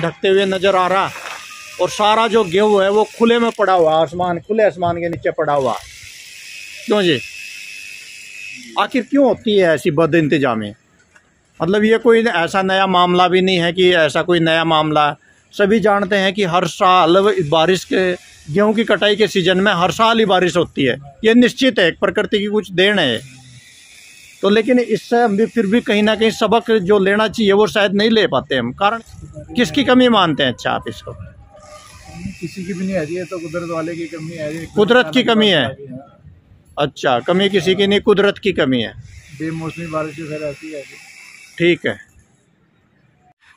ढकते हुए नज़र आ रहा, और सारा जो गेहूँ है वो खुले में पड़ा हुआ, आसमान खुले आसमान के नीचे पड़ा हुआ। क्यों जी, आखिर क्यों होती है ऐसी बद इंतजामी? मतलब ये कोई ऐसा नया मामला भी नहीं है कि ऐसा कोई नया मामला है। सभी जानते हैं कि हर साल बारिश के गेहूं की कटाई के सीजन में हर साल ही बारिश होती है, ये निश्चित है, प्रकृति की कुछ देन है। तो लेकिन इससे हम भी फिर भी कहीं ना कहीं सबक जो लेना चाहिए वो शायद नहीं ले पाते हम। कारण किसकी कमी मानते हैं? अच्छा, आप इसको किसी की भी नहीं आ रही है, तो कुदरत वाले की कमी आ रही है, कुदरत की कमी है। अच्छा, कमी किसी की नहीं, कुदरत की कमी है, बेमौसमी बारिश की वजह आती है। ठीक है।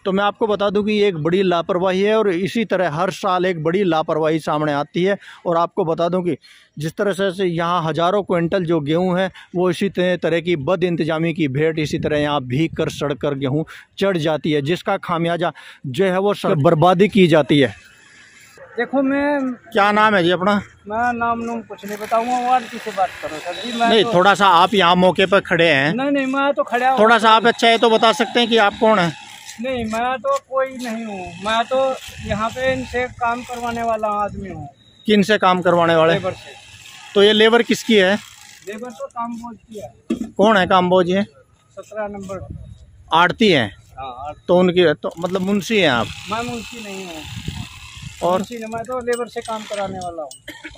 तो मैं आपको बता दूं कि ये एक बड़ी लापरवाही है, और इसी तरह हर साल एक बड़ी लापरवाही सामने आती है। और आपको बता दूं कि जिस तरह से यहाँ हज़ारों क्विंटल जो गेहूं है वो इसी तरह की बद इंतजामी की भेंट इसी तरह यहाँ भीग कर सड़ कर गेहूँ चढ़ जाती है, जिसका खामियाजा जो है वो बर्बादी की जाती है। देखो, मैं क्या नाम है जी अपना? मैं नाम कुछ नहीं बताऊंगा, वार्ड से बात करो सर जी। मैं नहीं, तो, थोड़ा सा आप यहाँ मौके पर खड़े हैं। नहीं, मैं तो खड़ा हूँ। थोड़ा सा आप अच्छा है तो बता सकते हैं कि आप कौन है? नहीं, मैं तो कोई नहीं हूँ, मैं तो यहाँ पे इनसे काम करवाने वाला आदमी हूँ। किन से काम करवाने वाले? लेबर से। तो ये लेबर किसकी है? लेबर तो कामबोझ की है। कौन है कामबोझ? ये 17 नंबर आड़ती हैं। हाँ, तो उनकी तो मतलब मुंशी हैं आप? मैं मुंशी नहीं हूँ, और मैं तो लेबर से काम कराने वाला हूँ।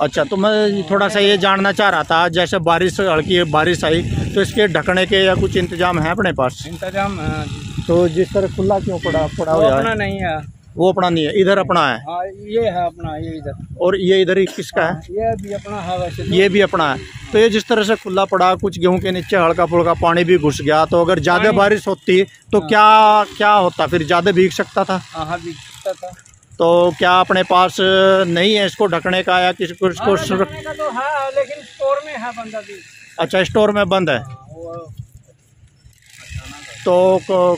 अच्छा, तो मैं थोड़ा सा ये जानना चाह रहा था, जैसे बारिश हल्की बारिश आई तो इसके ढकने के या कुछ इंतजाम है अपने पास? इंतजाम है। तो जिस तरह खुला क्यों पड़ा हुआ अपना नहीं है। वो अपना नहीं है, इधर अपना है। हाँ, ये है अपना, ये इधर। और ये इधर ही किसका है? ये भी अपना है वैसे तो। ये भी अपना है। तो ये जिस तरह से खुला पड़ा, कुछ गेहूं के नीचे हल्का फुल्का पानी भी घुस गया, तो अगर ज़्यादा बारिश होती तो क्या होता? फिर ज़्यादा भीग सकता था। हाँ, भीग सकता था। तो क्या अपने पास नहीं है इसको ढकने का या किसी को इसको ढकने का तो है, लेकिन स्टोर में है बंदा भी। अच्छा, स्टोर में बंद है। तो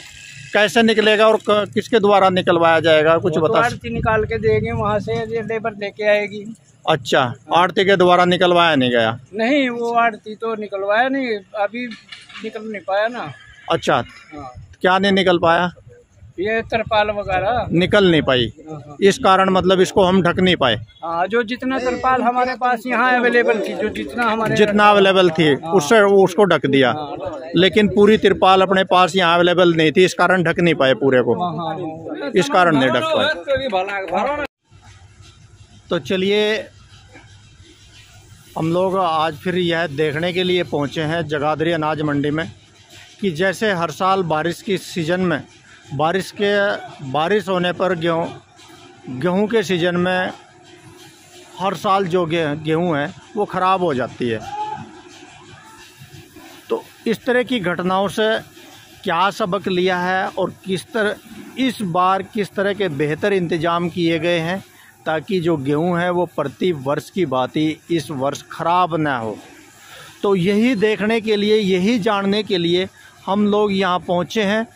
कैसे निकलेगा और किसके द्वारा निकलवाया जाएगा? कुछ बता। आड़ती निकाल के देंगे वहाँ से, ये लेबर लेके आएगी। अच्छा, आड़ती के द्वारा निकलवाया नहीं गया? नहीं, वो आड़ती तो निकलवाया नहीं, अभी निकल नहीं पाया ना। अच्छा, हाँ। क्या नहीं निकल पाया? ये तरपाल वगैरह निकल नहीं पाई, इस कारण मतलब इसको हम ढक नहीं पाए। हाँ, जो जितना तरपाल हमारे पास यहाँ अवेलेबल थी, जो जितना अवेलेबल थी उससे उसको ढक दिया। लेकिन पूरी तिरपाल अपने पास यहाँ अवेलेबल नहीं थी, इस कारण ढक नहीं पाए पूरे को। इस कारण नहीं ढक पाए। तो चलिए, हम लोग आज फिर यह देखने के लिए पहुँचे हैं जगाधरी अनाज मंडी में कि जैसे हर साल बारिश की सीज़न में बारिश होने पर गेहूं के सीज़न में हर साल जो गेहूं है वो ख़राब हो जाती है। तो इस तरह की घटनाओं से क्या सबक लिया है और इस बार किस तरह के बेहतर इंतजाम किए गए हैं ताकि जो गेहूं है वो प्रति वर्ष की भांति इस वर्ष ख़राब ना हो। तो यही देखने के लिए, यही जानने के लिए हम लोग यहाँ पहुँचे हैं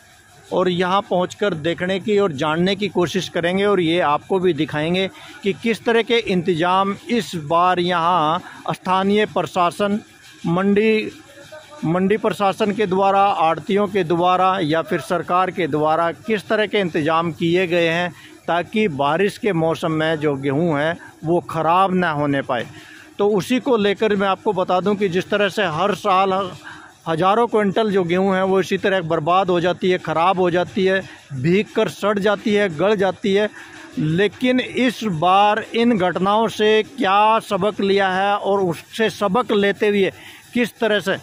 और यहाँ पहुंचकर देखने की और जानने की कोशिश करेंगे, और ये आपको भी दिखाएंगे कि किस तरह के इंतज़ाम इस बार यहाँ स्थानीय प्रशासन, मंडी प्रशासन के द्वारा, आड़तियों के द्वारा या फिर सरकार के द्वारा किस तरह के इंतज़ाम किए गए हैं ताकि बारिश के मौसम में जो गेहूँ है वो ख़राब ना होने पाए। तो उसी को लेकर मैं आपको बता दूं कि जिस तरह से हर साल हज़ारों क्विंटल जो गेहूं है वो इसी तरह बर्बाद हो जाती है, ख़राब हो जाती है, भीग कर सड़ जाती है, गल जाती है। लेकिन इस बार इन घटनाओं से क्या सबक लिया है और उससे सबक लेते हुए किस तरह से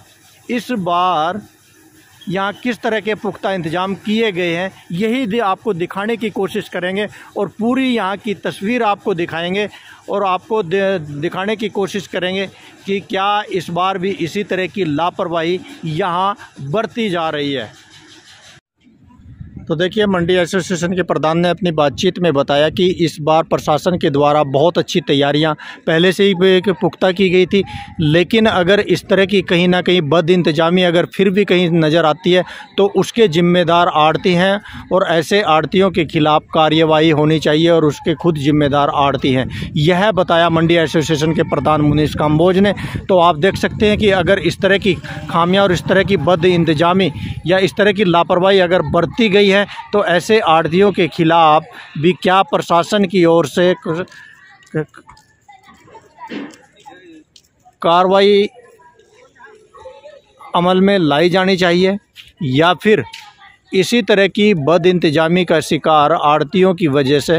इस बार यहाँ किस तरह के पुख्ता इंतजाम किए गए हैं, यही आपको दिखाने की कोशिश करेंगे और पूरी यहाँ की तस्वीर आपको दिखाएंगे और आपको दिखाने की कोशिश करेंगे कि क्या इस बार भी इसी तरह की लापरवाही यहाँ बरती जा रही है। तो देखिए, मंडी एसोसिएशन के प्रधान ने अपनी बातचीत में बताया कि इस बार प्रशासन के द्वारा बहुत अच्छी तैयारियां पहले से ही पुख्ता की गई थी, लेकिन अगर इस तरह की कहीं ना कहीं बद इंतजामी अगर फिर भी कहीं नज़र आती है तो उसके जिम्मेदार आड़ती हैं और ऐसे आड़तियों के खिलाफ कार्यवाही होनी चाहिए और उसके खुद जिम्मेदार आड़ती हैं। यह बताया मंडी एसोसिएशन के प्रधान मुनीश काम्बोज ने। तो आप देख सकते हैं कि अगर इस तरह की खामियां और इस तरह की बद इंतजामी या इस तरह की लापरवाही अगर बरती गई है है। तो ऐसे आढ़तियों के खिलाफ भी क्या प्रशासन की ओर से कार्रवाई अमल में लाई जानी चाहिए, या फिर इसी तरह की बदइंतजामी का शिकार आढ़तियों की वजह से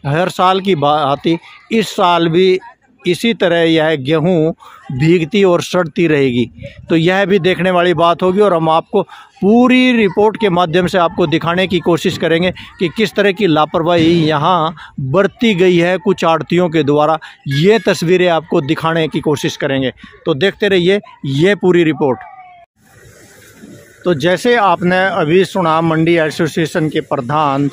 हर साल की भांति इस साल भी इसी तरह यह गेहूं भीगती और सड़ती रहेगी। तो यह भी देखने वाली बात होगी और हम आपको पूरी रिपोर्ट के माध्यम से आपको दिखाने की कोशिश करेंगे कि किस तरह की लापरवाही यहाँ बरती गई है कुछ आढ़तियों के द्वारा। ये तस्वीरें आपको दिखाने की कोशिश करेंगे, तो देखते रहिए ये पूरी रिपोर्ट। तो जैसे आपने अभी सुना मंडी एसोसिएशन के प्रधान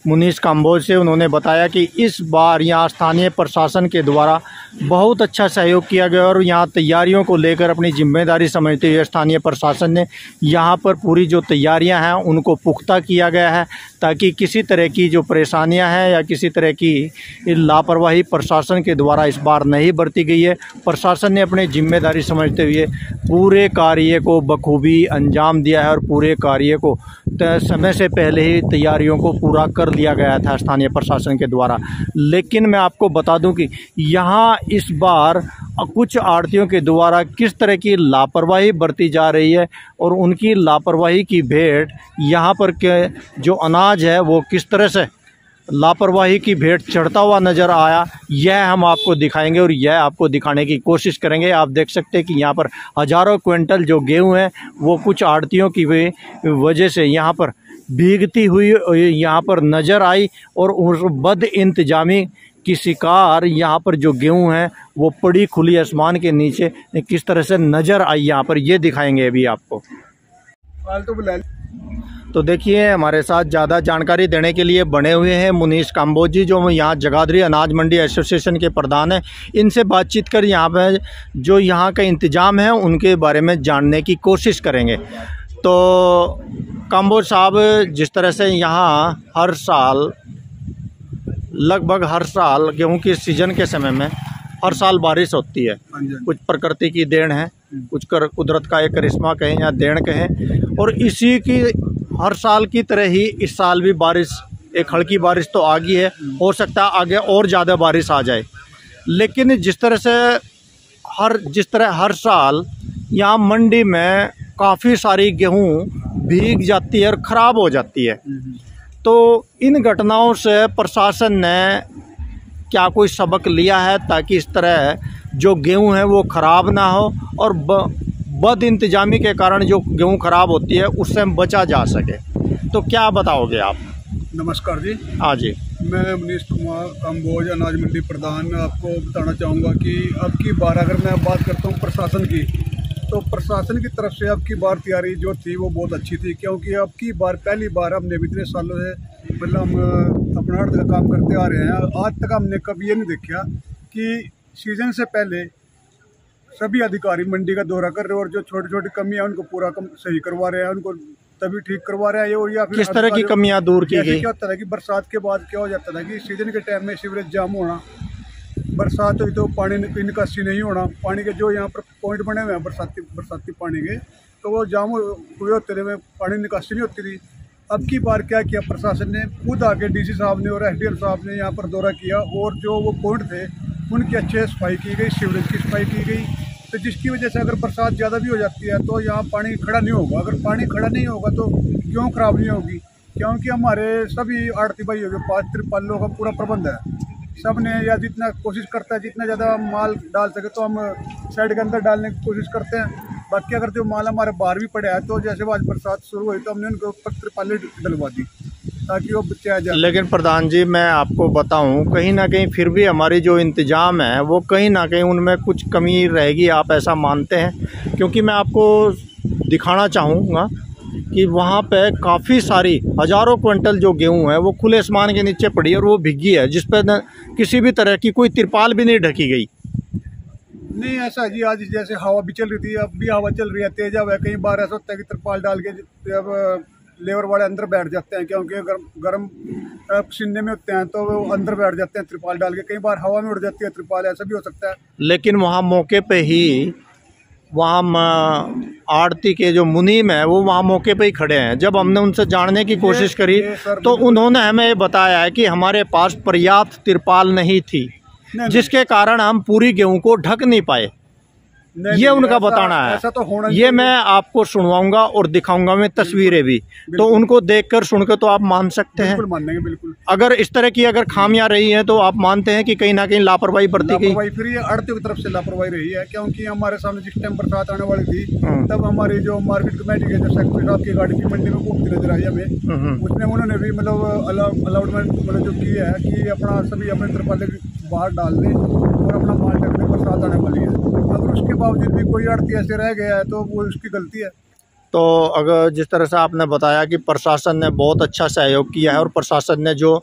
मुनीश काम्बोज से, उन्होंने बताया कि इस बार यहाँ स्थानीय प्रशासन के द्वारा बहुत अच्छा सहयोग किया गया और यहाँ तैयारियों को लेकर अपनी जिम्मेदारी समझते हुए स्थानीय प्रशासन ने यहाँ पर पूरी जो तैयारियां हैं उनको पुख्ता किया गया है, ताकि किसी तरह की जो परेशानियां हैं या किसी तरह की लापरवाही प्रशासन के द्वारा इस बार नहीं बरती गई है। प्रशासन ने अपनी जिम्मेदारी समझते हुए पूरे कार्य को बखूबी अंजाम दिया है और पूरे कार्य को समय से पहले ही तैयारियों को पूरा कर लिया गया था स्थानीय प्रशासन के द्वारा। लेकिन मैं आपको बता दूं कि यहाँ इस बार कुछ आढ़तियों के द्वारा किस तरह की लापरवाही बरती जा रही है और उनकी लापरवाही की भेंट यहाँ पर के जो अनाज है वो किस तरह से लापरवाही की भेंट चढ़ता हुआ नज़र आया, यह हम आपको दिखाएंगे और यह आपको दिखाने की कोशिश करेंगे। आप देख सकते हैं कि यहाँ पर हज़ारों क्विंटल जो गेहूँ हैं वो कुछ आढ़तियों की वजह से यहाँ पर भीगती हुई यहाँ पर नज़र आई और उस बद इंतजामी की शिकार यहाँ पर जो गेहूँ हैं वो पड़ी खुली आसमान के नीचे किस तरह से नज़र आई, यहाँ पर ये दिखाएंगे अभी आपको। तो देखिए हमारे साथ ज़्यादा जानकारी देने के लिए बने हुए हैं मुनीश काम्बोज जी, जो यहाँ जगाधरी अनाज मंडी एसोसिएशन के प्रधान हैं। इनसे बातचीत कर यहाँ पे जो यहाँ का इंतज़ाम है उनके बारे में जानने की कोशिश करेंगे। तो काम्बोज साहब, जिस तरह से यहाँ हर साल लगभग हर साल गेहूं के सीज़न के समय में हर साल बारिश होती है, कुछ प्रकृति की देन है, कुछ कुदरत का एक करिश्मा कहें या देन कहें, और इसी की हर साल की तरह ही इस साल भी बारिश, एक हल्की बारिश तो आ गई है, हो सकता है आगे और ज़्यादा बारिश आ जाए। लेकिन जिस तरह हर साल यहाँ मंडी में काफ़ी सारी गेहूं भीग जाती है और ख़राब हो जाती है, तो इन घटनाओं से प्रशासन ने क्या कोई सबक लिया है ताकि इस तरह जो गेहूं है वो ख़राब ना हो और बद इंतजामी के कारण जो गेहूं ख़राब होती है उससे बचा जा सके? तो क्या बताओगे आप? नमस्कार जी। हाँ जी, मैं मनीष कुमार काम्बोज अनाज मंडी प्रधान। मैं आपको बताना चाहूँगा कि अब की बार अगर मैं बात करता हूँ प्रशासन की, तो प्रशासन की तरफ से अब की बार तैयारी जो थी वो बहुत अच्छी थी, क्योंकि अब की बार पहली बार हमने इतने सालों से मतलब हम अपना अर्थ का काम करते आ रहे हैं, आज तक हमने कभी ये नहीं देखा कि सीजन से पहले सभी अधिकारी मंडी का दौरा कर रहे हैं और जो छोटी छोटी कमियां उनको पूरा सही करवा रहे हैं, उनको तभी ठीक करवा रहे हैं। और या फिर किस तरह की कमियां दूर की गई? क्या होता था कि बरसात के बाद क्या हो जाता था कि सीजन के टाइम में सीवरेज जाम होना, बरसात हुई तो पानी की निकासी नहीं होना, पानी के जो यहाँ पर पॉइंट बने हुए हैं बरसाती पानी के, तो वो जाम हुए होते थे, पानी निकासी नहीं होती थी। अब की बार क्या किया प्रशासन ने, खुद आके डीसी साहब ने और एसडीएम साहब ने यहाँ पर दौरा किया और जो वो पॉइंट थे उनकी अच्छे सफाई की गई, सीवरेज की सफाई की गई, तो जिसकी वजह से अगर बरसात ज़्यादा भी हो जाती है तो यहाँ पानी खड़ा नहीं होगा। अगर पानी खड़ा नहीं होगा तो क्यों खराब नहीं होगी, क्योंकि हमारे सभी आढ़ती भाई हो गए, 5 तिरपालों का पूरा प्रबंध है, सब ने या जितना कोशिश करता है जितना ज़्यादा माल डाल सके तो हम साइड के अंदर डालने की कोशिश करते हैं। बाकी अगर जो माल हमारे बाहर भी पड़े है तो जैसे आज बरसात शुरू हुई तो हमने उनको ऊपर तिरपालें डलवा दी ताकि वो बचाया जाए। लेकिन प्रधान जी, मैं आपको बताऊं, कहीं ना कहीं फिर भी हमारी जो इंतज़ाम है वो कहीं ना कहीं उनमें कुछ कमी रहेगी, आप ऐसा मानते हैं? क्योंकि मैं आपको दिखाना चाहूँगा कि वहाँ पे काफ़ी सारी हज़ारों क्विंटल जो गेहूं है वो खुले आसमान के नीचे पड़ी है और वो भीगी है, जिस पर किसी भी तरह की कोई तिरपाल भी नहीं ढकी गई। नहीं ऐसा जी, आज जैसे हवा भी चल रही थी, अब भी हवा चल रही है, तेज हवा है, कई बार ऐसा होता है कि तिरपाल डाल के अब लेबर वाले अंदर बैठ जाते हैं, क्योंकि गर्म पसीने में होते हैं तो वो अंदर बैठ जाते हैं त्रिपाल डाल के, कई बार हवा में उड़ जाती है त्रिपाल, ऐसा भी हो सकता है। लेकिन वहाँ मौके पे ही वहाँ आड़ती के जो मुनीम है वो वहाँ मौके पे ही खड़े हैं। जब हमने उनसे जानने की कोशिश करी तो उन्होंने हमें ये बताया है कि हमारे पास पर्याप्त तिरपाल नहीं थी, जिसके कारण हम पूरी गेहूं को ढक नहीं पाए। ये उनका बताना है। ऐसा तो होना ये मैं आपको सुनवाऊंगा और दिखाऊंगा मैं तस्वीरें भी, तो उनको देखकर सुनकर तो आप मान सकते हैं। बिल्कुल मानेंगे, बिल्कुल। अगर इस तरह की अगर खामियां रही हैं तो आप मानते हैं कि कहीं ना कहीं लापरवाही बरती गई। फिर ये आड़तियों की तरफ से लापरवाही रही है, क्योंकि हमारे सामने जिस टाइम बरसात आने वाली थी तब हमारी जो मार्केट कमेटी के जो सेक्रेटरी साहब की गाड़ी की मंडी में घूमती नजर आई हमें। उसने उन्होंने भी मतलब अलाउडमेंट मतलब जो की है कि अपना सभी अपने तिरपाले बाहर डाल दें और अपना माल ढकने, बरसात आने वाली है। अगर उसके बावजूद भी कोई आड़ती ऐसे रह गया है तो वो उसकी गलती है। तो अगर जिस तरह से आपने बताया कि प्रशासन ने बहुत अच्छा सहयोग किया है और प्रशासन ने जो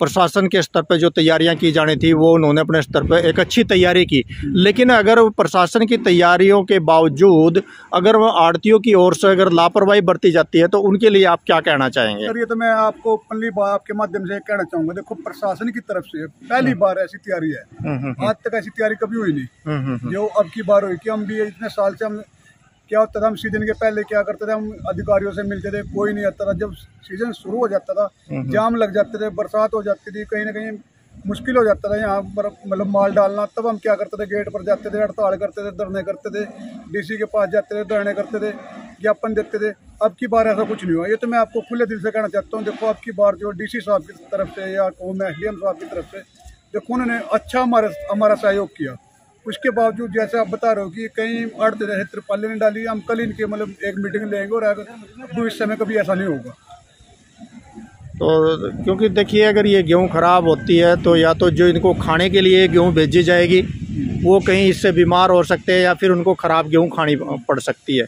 प्रशासन के स्तर पर जो तैयारियां की जानी थी वो उन्होंने अपने स्तर पर एक अच्छी तैयारी की, लेकिन अगर प्रशासन की तैयारियों के बावजूद अगर वो आड़तियों की ओर से अगर लापरवाही बरती जाती है तो उनके लिए आप क्या कहना चाहेंगे? सर, ये तो मैं आपको पहली बार आपके माध्यम से कहना चाहूँगा, देखो प्रशासन की तरफ से पहली बार ऐसी तैयारी है। आज तक ऐसी तैयारी कभी हुई नहीं जो अब की बार हुई। कि हम भी इतने साल से हम क्या होता था, हम सीजन के पहले क्या करते थे, हम अधिकारियों से मिलते थे, कोई नहीं आता था। जब सीजन शुरू हो जाता था जाम लग जाते थे, बरसात हो जाती थी, कहीं ना कहीं मुश्किल हो जाता था यहाँ पर मतलब माल डालना। तब हम क्या करते थे, गेट पर जाते थे, हड़ताल करते थे, धरने करते थे, डीसी के पास जाते थे, धरने करते थे, ज्ञापन देते थे। अब की बार ऐसा कुछ नहीं हुआ। ये तो मैं आपको खुले दिल से कहना चाहता हूँ। देखो अब की बार जो डीसी साहब की तरफ से या एसडीएम साहब की तरफ से देखो उन्होंने अच्छा हमारा सहयोग किया। उसके बावजूद जैसे आप बता रहे हो कि कहीं आड़ते रहे, तिरपाले नहीं डाली, हम कल इनके मतलब एक मीटिंग लेंगे और अगर इस समय कभी ऐसा नहीं होगा। तो क्योंकि देखिए अगर ये गेहूं ख़राब होती है तो या तो जो इनको खाने के लिए गेहूं भेजी जाएगी वो कहीं इससे बीमार हो सकते हैं या फिर उनको ख़राब गेहूं खानी पड़ सकती है,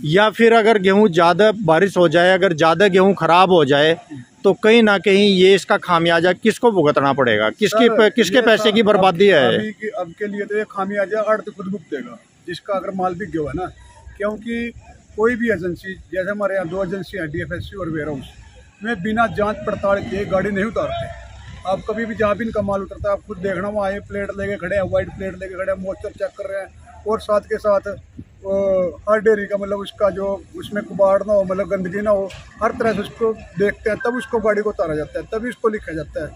या फिर अगर गेहूं ज़्यादा बारिश हो जाए, अगर ज़्यादा गेहूं ख़राब हो जाए तो कहीं ना कहीं ये इसका खामियाजा किसको भुगतना पड़ेगा? किसके पैसे की बर्बादी है? अब के लिए तो ये खामियाजा आड़ती खुद भुगतेगा जिसका अगर माल बिक गया है ना। क्योंकि कोई भी एजेंसी, जैसे हमारे यहाँ 2 एजेंसी हैं, डीएफएससी और वेयर हाउस, में बिना जांच पड़ताल के गाड़ी नहीं उतारते। आप कभी भी जहाँ भी इनका माल उतरता है आप खुद देखना, वहाँ ये प्लेट लेके खड़े हैं, वाइट प्लेट लेके खड़े हैं, मॉइस्चर चेक कर रहे हैं, और साथ के साथ हर डेयरी का मतलब उसका जो उसमें कुबाड़ ना हो, मतलब गंदगी ना हो, हर तरह से उसको देखते हैं, तब उसको गाड़ी को उतारा जाता है, तभी उसको लिखा जाता है।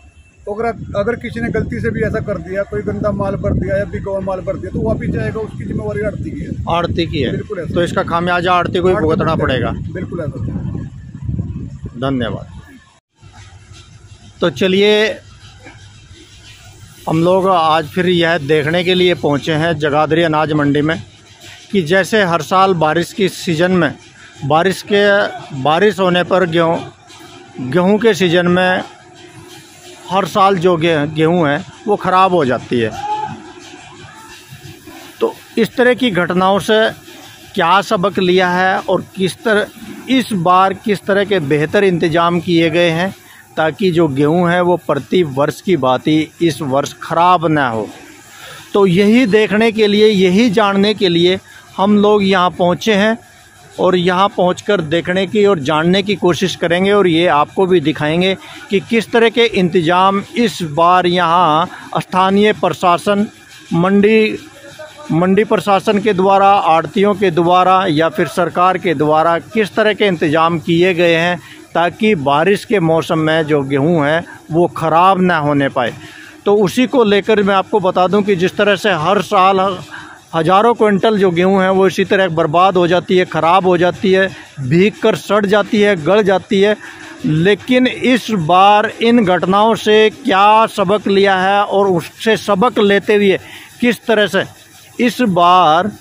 तो अगर किसी ने गलती से भी ऐसा कर दिया, कोई गंदा माल भर दिया या बिका हुआ माल भर दिया, तो वापिस जाएगा, उसकी जिम्मेवारी आड़ती की है। आड़ती की है, बिल्कुल। तो इसका खामियाजा आड़ती को ही भुगतना पड़ेगा। बिल्कुल ऐसा। धन्यवाद। तो चलिए हम लोग आज फिर यह देखने के लिए पहुंचे हैं जगाधरी अनाज मंडी में कि जैसे हर साल बारिश की सीज़न में बारिश होने पर गेहूं के सीज़न में हर साल जो गेहूं है वो ख़राब हो जाती है। तो इस तरह की घटनाओं से क्या सबक लिया है और इस बार किस तरह के बेहतर इंतजाम किए गए हैं ताकि जो गेहूं है वो प्रति वर्ष की भांति इस वर्ष ख़राब ना हो। तो यही देखने के लिए, यही जानने के लिए हम लोग यहाँ पहुँचे हैं और यहाँ पहुंचकर देखने की और जानने की कोशिश करेंगे और ये आपको भी दिखाएंगे कि किस तरह के इंतज़ाम इस बार यहाँ स्थानीय प्रशासन, मंडी प्रशासन के द्वारा, आड़तियों के द्वारा या फिर सरकार के द्वारा किस तरह के इंतज़ाम किए गए हैं ताकि बारिश के मौसम में जो गेहूं है वो ख़राब ना होने पाए। तो उसी को लेकर मैं आपको बता दूं कि जिस तरह से हर साल हज़ारों क्विंटल जो गेहूं है वो इसी तरह बर्बाद हो जाती है, ख़राब हो जाती है, भीग कर सड़ जाती है, गल जाती है, लेकिन इस बार इन घटनाओं से क्या सबक लिया है और उससे सबक लेते हुए किस तरह से इस बार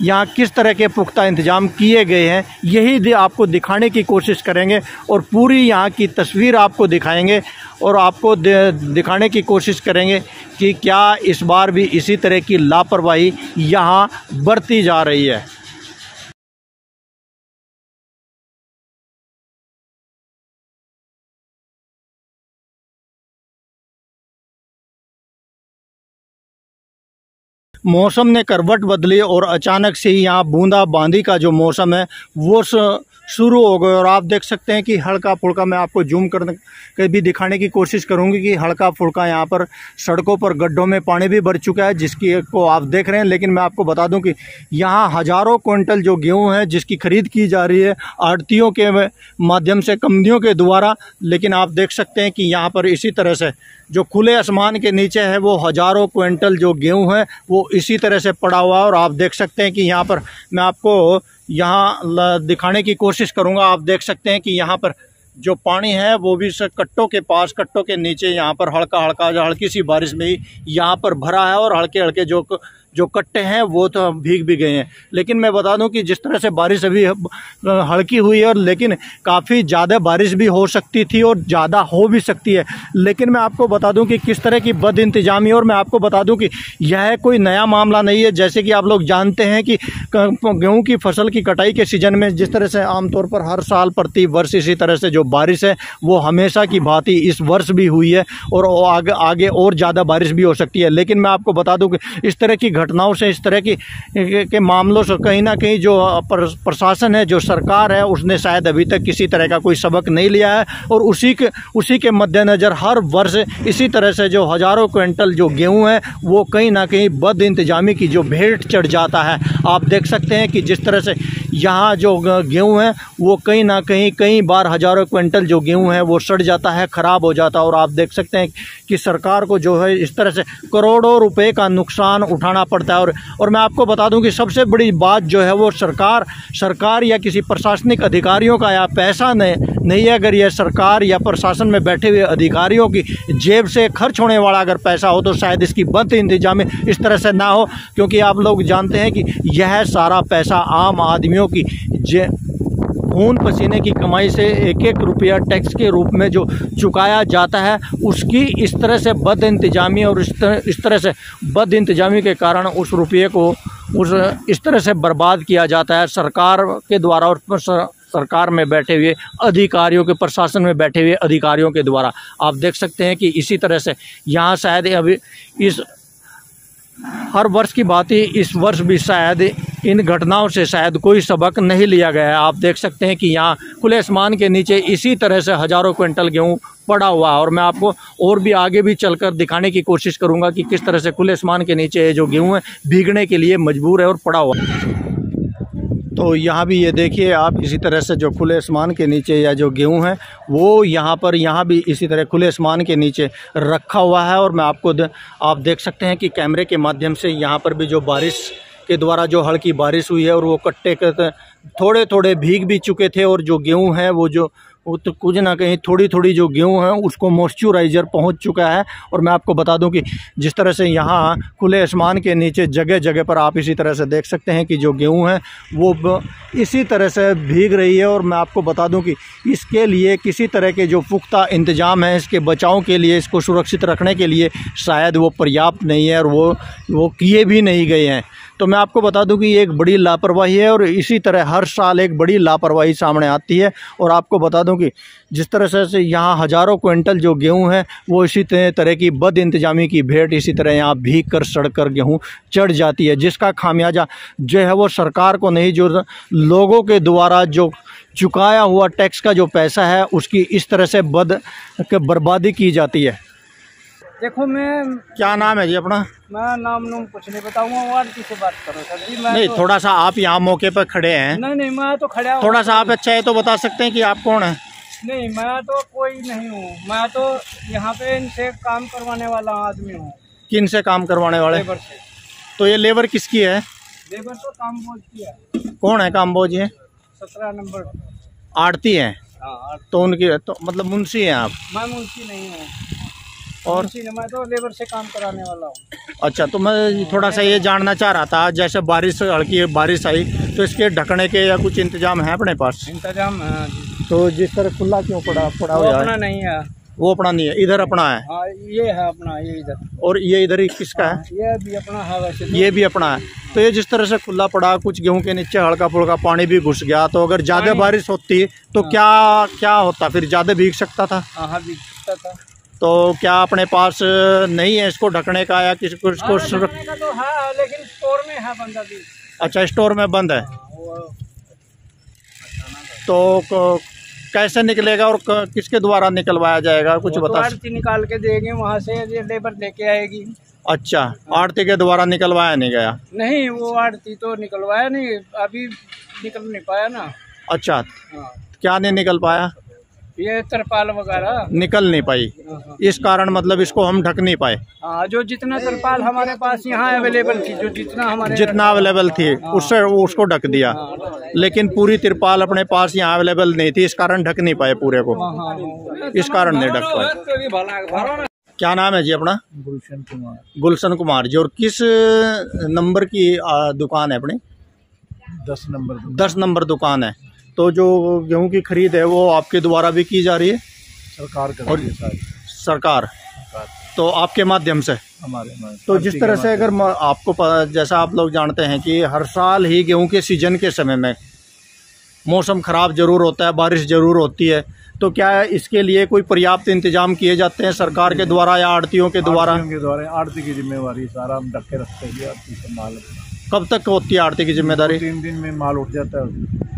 यहाँ किस तरह के पुख्ता इंतजाम किए गए हैं, यही आपको दिखाने की कोशिश करेंगे और पूरी यहाँ की तस्वीर आपको दिखाएंगे और आपको दिखाने की कोशिश करेंगे कि क्या इस बार भी इसी तरह की लापरवाही यहाँ बरती जा रही है। मौसम ने करवट बदली और अचानक से ही यहाँ बूंदाबांदी का जो मौसम है वो शुरू हो गए और आप देख सकते हैं कि हल्का फुल्का, मैं आपको जूम करने के भी दिखाने की कोशिश करूंगी कि हल्का फुल्का यहाँ पर सड़कों पर गड्ढों में पानी भी भर चुका है, जिसकी को आप देख रहे हैं। लेकिन मैं आपको बता दूं कि यहाँ हज़ारों क्विंटल जो गेहूँ है जिसकी खरीद की जा रही है आढ़तियों के माध्यम से, कंपनियों के द्वारा। लेकिन आप देख सकते हैं कि यहाँ पर इसी तरह से जो खुले आसमान के नीचे है वो हज़ारों क्विंटल जो गेहूँ है वो इसी तरह से पड़ा हुआ है। और आप देख सकते हैं कि यहाँ पर मैं आपको यहाँ दिखाने की कोशिश करूँगा। आप देख सकते हैं कि यहाँ पर जो पानी है वो भी कट्टों के पास, कट्टों के नीचे यहाँ पर हल्का हल्का हल्की सी बारिश में ही यहाँ पर भरा है और हल्के हल्के जो कट्टे हैं वो तो भीग भी गए हैं। लेकिन मैं बता दूं कि जिस तरह से बारिश अभी हल्की हुई है, और लेकिन काफ़ी ज़्यादा बारिश भी हो सकती थी और ज़्यादा हो भी सकती है। लेकिन मैं आपको बता दूं कि किस तरह की बद इंतजामी, और मैं आपको बता दूं कि यह कोई नया मामला नहीं है। जैसे कि आप लोग जानते हैं कि गेहूँ की फसल की कटाई के सीज़न में जिस तरह से आमतौर पर हर साल प्रति वर्ष इसी तरह से जो बारिश है वो हमेशा की भांति इस वर्ष भी हुई है और आगे और ज़्यादा बारिश भी हो सकती है। लेकिन मैं आपको बता दूं कि इस तरह की घटनाओं से, इस तरह के मामलों से कहीं ना कहीं जो प्रशासन है, जो सरकार है, उसने शायद अभी तक किसी तरह का कोई सबक नहीं लिया है। और उसी के मद्देनज़र हर वर्ष इसी तरह से जो हज़ारों क्विंटल जो गेहूँ है वो कहीं ना कहीं बद इंतजामी की जो भेंट चढ़ जाता है। आप देख सकते हैं कि जिस तरह से यहाँ जो गेहूँ है वो कहीं ना कहीं कई बार हज़ारों क्विंटल जो गेहूँ है वो सड़ जाता है, ख़राब हो जाता है। और आप देख सकते हैं कि सरकार को जो है इस तरह से करोड़ों रुपए का नुकसान उठाना पड़ता है। और मैं आपको बता दूं कि सबसे बड़ी बात जो है वो सरकार या किसी प्रशासनिक अधिकारियों का या पैसा नहीं है। अगर यह सरकार या प्रशासन में बैठे हुए अधिकारियों की जेब से खर्च होने वाला अगर पैसा हो तो शायद इसकी बद इंतजामी इस तरह से ना हो। क्योंकि आप लोग जानते हैं कि यह सारा पैसा आम आदमियों की खून पसीने की कमाई से एक एक रुपया टैक्स के रूप में जो चुकाया जाता है, उसकी इस तरह से बद इंतजामी और इस तरह से बद इंतजामी के कारण उस रुपये को इस तरह से बर्बाद किया जाता है सरकार के द्वारा और सरकार में बैठे हुए अधिकारियों के, प्रशासन में बैठे हुए अधिकारियों के द्वारा। आप देख सकते हैं कि इसी तरह से यहाँ शायद अभी इस हर वर्ष की बात ही इस वर्ष भी शायद इन घटनाओं से शायद कोई सबक नहीं लिया गया है। आप देख सकते हैं कि यहाँ खुले आसमान के नीचे इसी तरह से हज़ारों क्विंटल गेहूँ पड़ा हुआ है। और मैं आपको और भी आगे भी चलकर दिखाने की कोशिश करूँगा कि किस तरह से खुले आसमान के नीचे जो गेहूँ है भीगने के लिए मजबूर है और पड़ा हुआ है। तो यहाँ भी ये देखिए आप, इसी तरह से जो खुले आसमान के नीचे या जो गेहूँ है वो यहाँ भी इसी तरह खुले आसमान के नीचे रखा हुआ है। और मैं आप देख सकते हैं कि कैमरे के माध्यम से यहाँ पर भी जो बारिश के द्वारा जो हल्की बारिश हुई है और वो कट्टे थोड़े थोड़े भीग भी चुके थे। और जो गेहूँ है वो तो कुछ ना कहीं थोड़ी जो गेहूँ है उसको मॉइस्चराइज़र पहुंच चुका है। और मैं आपको बता दूं कि जिस तरह से यहाँ खुले आसमान के नीचे जगह जगह पर आप इसी तरह से देख सकते हैं कि जो गेहूँ है वो इसी तरह से भीग रही है। और मैं आपको बता दूं कि इसके लिए किसी तरह के जो पुख्ता इंतजाम है इसके बचाव के लिए, इसको सुरक्षित रखने के लिए शायद वो पर्याप्त नहीं है और वो किए भी नहीं गए हैं। तो मैं आपको बता दूं कि ये एक बड़ी लापरवाही है और इसी तरह हर साल एक बड़ी लापरवाही सामने आती है। और आपको बता दूं कि जिस तरह से यहाँ हज़ारों क्विंटल जो गेहूँ है वो इसी तरह की बद इंतजामी की भेंट इसी तरह यहाँ भीग कर सड़ कर गेहूँ चढ़ जाती है, जिसका खामियाजा जो है वो सरकार को नहीं, जो लोगों के द्वारा जो चुकाया हुआ टैक्स का जो पैसा है उसकी इस तरह से बर्बादी की जाती है। देखो, मैं क्या नाम है जी अपना? मैं नाम कुछ नहीं बताऊंगा, वार्ड से बात करो सर जी। मैं नहीं, तो थोड़ा सा आप यहाँ मौके पर खड़े हैं। नहीं, मैं तो खड़ा हूँ। थोड़ा सा आप अच्छा है तो बता सकते हैं कि आप कौन है? नहीं, मैं तो कोई नहीं हूँ, मैं तो यहाँ पे इनसे काम करवाने वाला आदमी हूँ। किन से काम करवाने वाले? लेबर से। तो ये लेबर किसकी है? लेबर तो कामबोझ की है। कौन है कामबोझ? ये 17 नंबर आड़ती हैं। हाँ, तो उनकी तो मतलब मुंशी हैं आप? मैं मुंशी नहीं हूँ। और मैं तो लेबर से काम कराने वाला हूँ। अच्छा, तो मैं थोड़ा सा ये जानना चाह रहा था, जैसे बारिश हल्की बारिश आई तो इसके ढकने के या कुछ इंतजाम है अपने पास? इंतजाम है। तो जिस तरह खुला क्यों पड़ा हुआ अपना नहीं है। वो अपना नहीं है, इधर अपना है। हाँ, ये है अपना, ये इधर। और ये इधर ही किसका है? ये भी अपना है वैसे। ये भी अपना है। तो ये जिस तरह से खुला पड़ा, कुछ गेहूं के नीचे हल्का फुल्का पानी भी घुस गया, तो अगर ज़्यादा बारिश होती तो क्या होता? फिर ज़्यादा भीग सकता था। हाँ, भीग सकता था। तो क्या अपने पास नहीं है इसको ढकने का या किसी को इसको ढकने का? तो है, लेकिन स्टोर में है बंदा भी। अच्छा, स्टोर में बंद है। तो कैसे निकलेगा और किसके द्वारा निकलवाया जाएगा, कुछ वो तो बता आड़ती निकाल के देंगे वहाँ से, ये लेबर लेके आएगी। अच्छा, आड़ती के द्वारा निकलवाया नहीं गया? नहीं, वो आड़ती तो निकलवाया नहीं, अभी निकल नहीं पाया ना। अच्छा, हाँ, क्या नहीं निकल पाया? ये तरपाल वगैरह निकल नहीं पाई, हाँ। इस कारण मतलब इसको हम ढक नहीं पाए। हाँ, जो जितना तरपाल हमारे पास यहाँ अवेलेबल थी, जो जितना अवेलेबल थी उससे उसको ढक दिया, लेकिन पूरी तिरपाल अपने पास यहाँ अवेलेबल नहीं थी, इस कारण ढक नहीं पाए पूरे को, इस कारण नहीं ढक पाए। क्या नाम है जी अपना? गुलशन कुमार। गुलशन कुमार जी। और किस नंबर की दुकान है अपनी? 10 नंबर। 10 नंबर दुकान है। तो जो गेहूं की खरीद है वो आपके द्वारा भी की जा रही है? सरकार कर रही है सारी। सरकार तो आपके माध्यम से हमारे तो जिस तरह से अगर आपको जैसा आप लोग जानते हैं कि हर साल ही गेहूं के सीजन के समय में मौसम ख़राब ज़रूर होता है, बारिश ज़रूर होती है, तो क्या इसके लिए कोई पर्याप्त इंतजाम किए जाते हैं सरकार के द्वारा या आड़तियों के द्वारा? आड़ती की जिम्मेवारी सारा हम ढक के रखते हैं। आड़ती से माल कब तक होती है आड़ती की जिम्मेदारी? 3 दिन में माल उठ जाता है,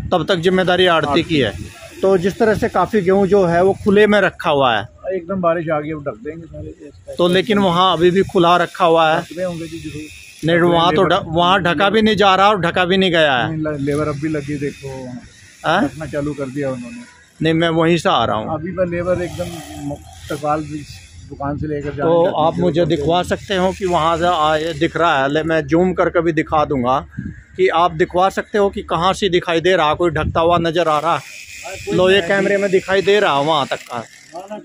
तब तक जिम्मेदारी आड़ती की है। तो जिस तरह से काफ़ी गेहूं जो है वो खुले में रखा हुआ है, एकदम बारिश आ गई अब ढक देंगे सारे। तो लेकिन वहाँ अभी भी खुला रखा हुआ है? नहीं, वहाँ तो वहाँ ढका भी नहीं जा रहा और ढका भी नहीं गया है। लेबर अब भी लगी, देखो ढकना चालू कर दिया उन्होंने। नहीं, मैं वहीं से आ रहा हूँ अभी पर लेबर एकदम तकवाल दुकान से लेकर तो आप मुझे दिखवा सकते हो कि वहाँ से आए दिख रहा है? मैं जूम कर कभी दिखा दूंगा कि आप दिखवा सकते हो कि कहाँ से दिखाई दे रहा, कोई ढकता हुआ नज़र आ रहा? लो, ये कैमरे में दिखाई दे रहा वहाँ तक का,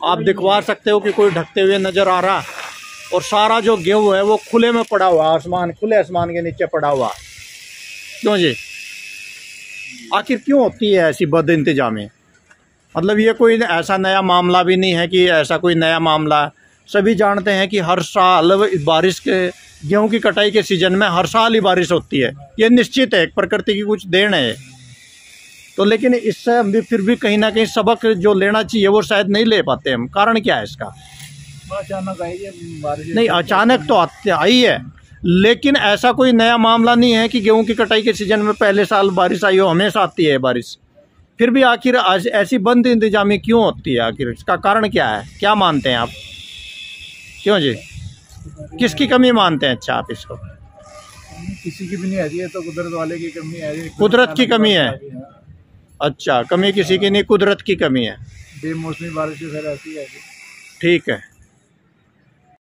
आप दिखवा सकते हो कि कोई ढकते हुए नज़र आ रहा? और सारा जो गेहूँ है वो खुले में पड़ा हुआ, आसमान खुले आसमान के नीचे पड़ा हुआ। क्यों जी? आखिर क्यों होती है ऐसी बद इंतजामी? मतलब ये कोई ऐसा नया मामला भी नहीं है कि ऐसा कोई नया मामला है। सभी जानते हैं कि हर साल बारिश के गेहूं की कटाई के सीजन में हर साल ही बारिश होती है, ये निश्चित है, एक प्रकृति की कुछ देन है। तो लेकिन इससे हम भी फिर भी कहीं ना कहीं सबक जो लेना चाहिए वो शायद नहीं ले पाते हम। कारण क्या है इसका? अचानक आई है बारिश। नहीं, अचानक तो आई है, लेकिन ऐसा कोई नया मामला नहीं है कि गेहूं की कटाई के सीजन में पहले साल बारिश आई हो, हमेशा आती है बारिश। फिर भी आखिर ऐसी बंद इंतजामी क्यों होती है? आखिर इसका कारण क्या है? क्या मानते हैं आप? क्यों जी? किसकी कमी मानते हैं? अच्छा, आप इसको किसी की भी नहीं आ रही है, तो कुदरत वाले की कमी है। कुदरत की कमी है? अच्छा, कमी किसी की नहीं, कुदरत की कमी है। बेमौसमी बारिश फिर ऐसी है। ठीक है।